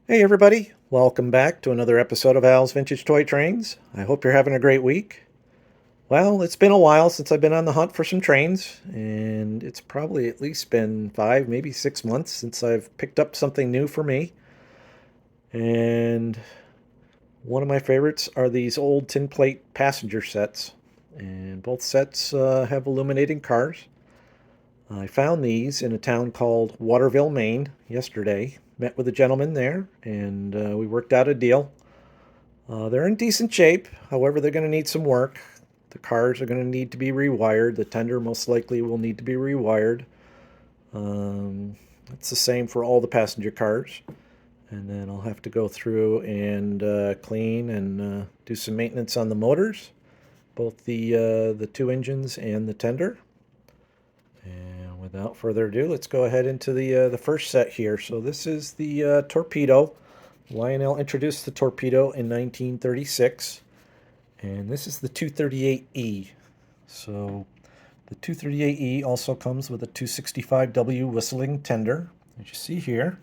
Hey everybody, welcome back to another episode of Al's Vintage Toy Trains. I hope you're having a great week. Well, it's been a while since I've been on the hunt for some trains, and it's probably at least been 5, maybe 6 months since I've picked up something new for me. And one of my favorites are these old tin plate passenger sets. And both sets have illuminating cars. I found these in a town called Waterville, Maine yesterday. Met with a gentleman there, and we worked out a deal. They're in decent shape. However, they're going to need some work. The cars are going to need to be rewired. The tender most likely will need to be rewired. It's the same for all the passenger cars. And then I'll have to go through and clean and do some maintenance on the motors, both the two engines and the tender. And without further ado, let's go ahead into the first set here. So this is the Torpedo. Lionel introduced the Torpedo in 1936, and this is the 238E. So the 238E also comes with a 265W whistling tender, as you see here.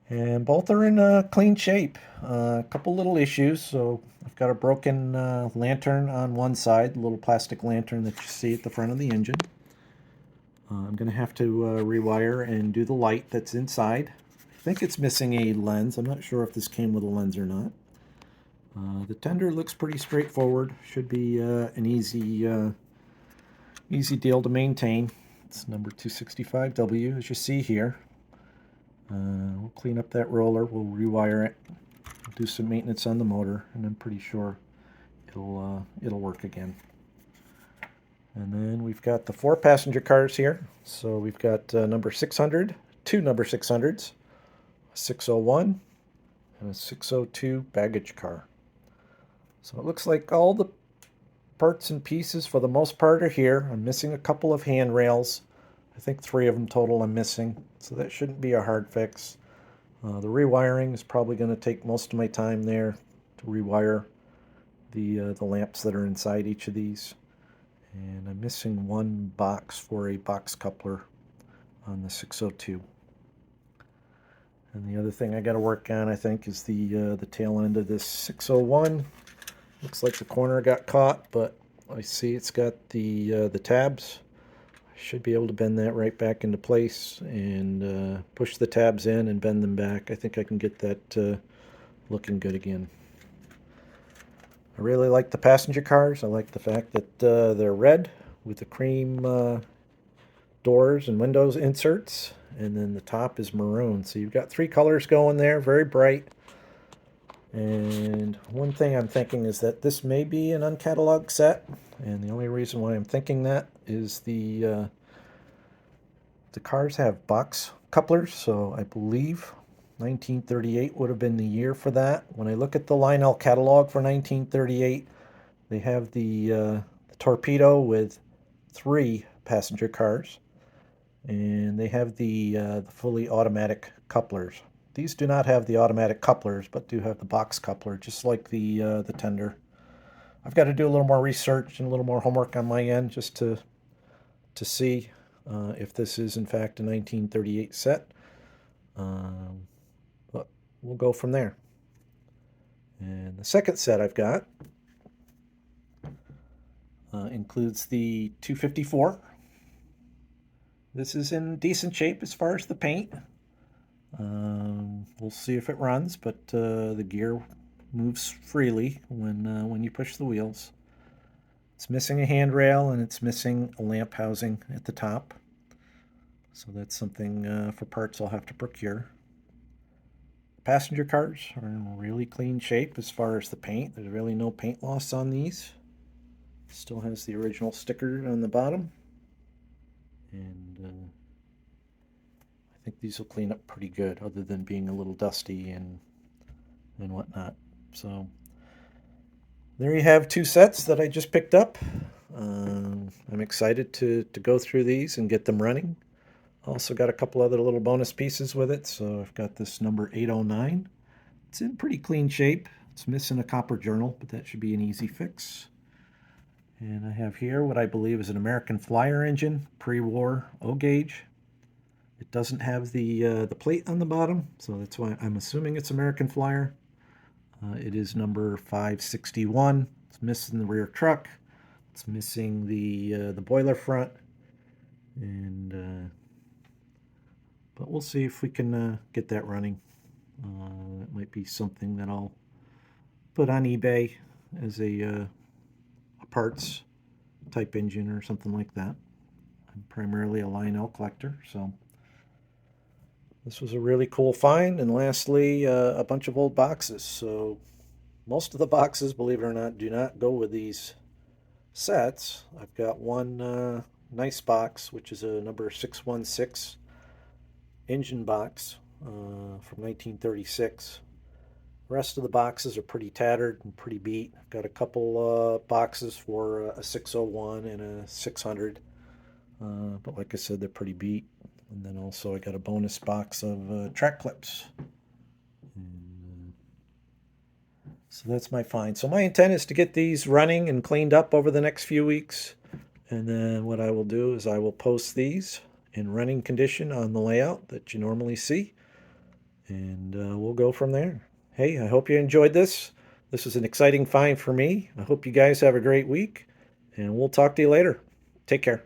And both are in clean shape. A couple little issues. So I've got a broken lantern on one side, a little plastic lantern that you see at the front of the engine. I'm going to have to rewire and do the light that's inside. I think it's missing a lens. I'm not sure if this came with a lens or not. The tender looks pretty straightforward. Should be an easy deal to maintain. It's number 265W, as you see here. We'll clean up that roller. We'll rewire it. Do some maintenance on the motor, and I'm pretty sure it'll work again. And then we've got the 4 passenger cars here. So we've got number 600, two number 600s, a 601, and a 602 baggage car. So it looks like all the parts and pieces for the most part are here. I'm missing a couple of handrails. I think 3 of them total I'm missing. So that shouldn't be a hard fix. The rewiring is probably going to take most of my time there to rewire the lamps that are inside each of these. And I'm missing one box for a box coupler on the 602. And the other thing I got to work on, I think, is the tail end of this 601. Looks like the corner got caught, but I see it's got the tabs. I should be able to bend that right back into place and push the tabs in and bend them back. I think I can get that looking good again. I really like the passenger cars. I like the fact that they're red with the cream doors and windows inserts, and then the top is maroon. So you've got 3 colors going there, very bright. And one thing I'm thinking is that this may be an uncatalogued set, and the only reason why I'm thinking that is the cars have box couplers, so I believe 1938 would have been the year for that. When I look at the Lionel catalog for 1938, they have the Torpedo with 3 passenger cars, and they have the fully automatic couplers. These do not have the automatic couplers, but do have the box coupler, just like the tender. I've got to do a little more research and a little more homework on my end just to see if this is in fact a 1938 set. But we'll go from there. And the second set I've got includes the 254. This is in decent shape as far as the paint. We'll see if it runs, but the gear moves freely when you push the wheels. It's missing a handrail and it's missing a lamp housing at the top. So that's something for parts I'll have to procure. Passenger cars are in really clean shape as far as the paint. There's really no paint loss on these. Still has the original sticker on the bottom. And I think these will clean up pretty good, other than being a little dusty and whatnot. So there you have 2 sets that I just picked up. I'm excited to go through these and get them running. Also got a couple other little bonus pieces with it. So I've got this number 809. It's in pretty clean shape. It's missing a copper journal, but that should be an easy fix. And I have here what I believe is an American Flyer engine, pre-war O-gauge. It doesn't have the plate on the bottom, so that's why I'm assuming it's American Flyer. It is number 561. It's missing the rear truck. It's missing the boiler front, and but we'll see if we can get that running. It might be something that I'll put on eBay as a parts type engine or something like that. I'm primarily a Lionel collector, so this was a really cool find. And lastly, a bunch of old boxes. So most of the boxes, believe it or not, do not go with these sets. I've got one nice box, which is a number 616 engine box from 1936. The rest of the boxes are pretty tattered and pretty beat. I've got a couple boxes for a 601 and a 600, but like I said, they're pretty beat. And then also I got a bonus box of track clips. So that's my find. So my intent is to get these running and cleaned up over the next few weeks. And then what I will do is I will post these in running condition on the layout that you normally see. And we'll go from there. Hey, I hope you enjoyed this. This was an exciting find for me. I hope you guys have a great week. And we'll talk to you later. Take care.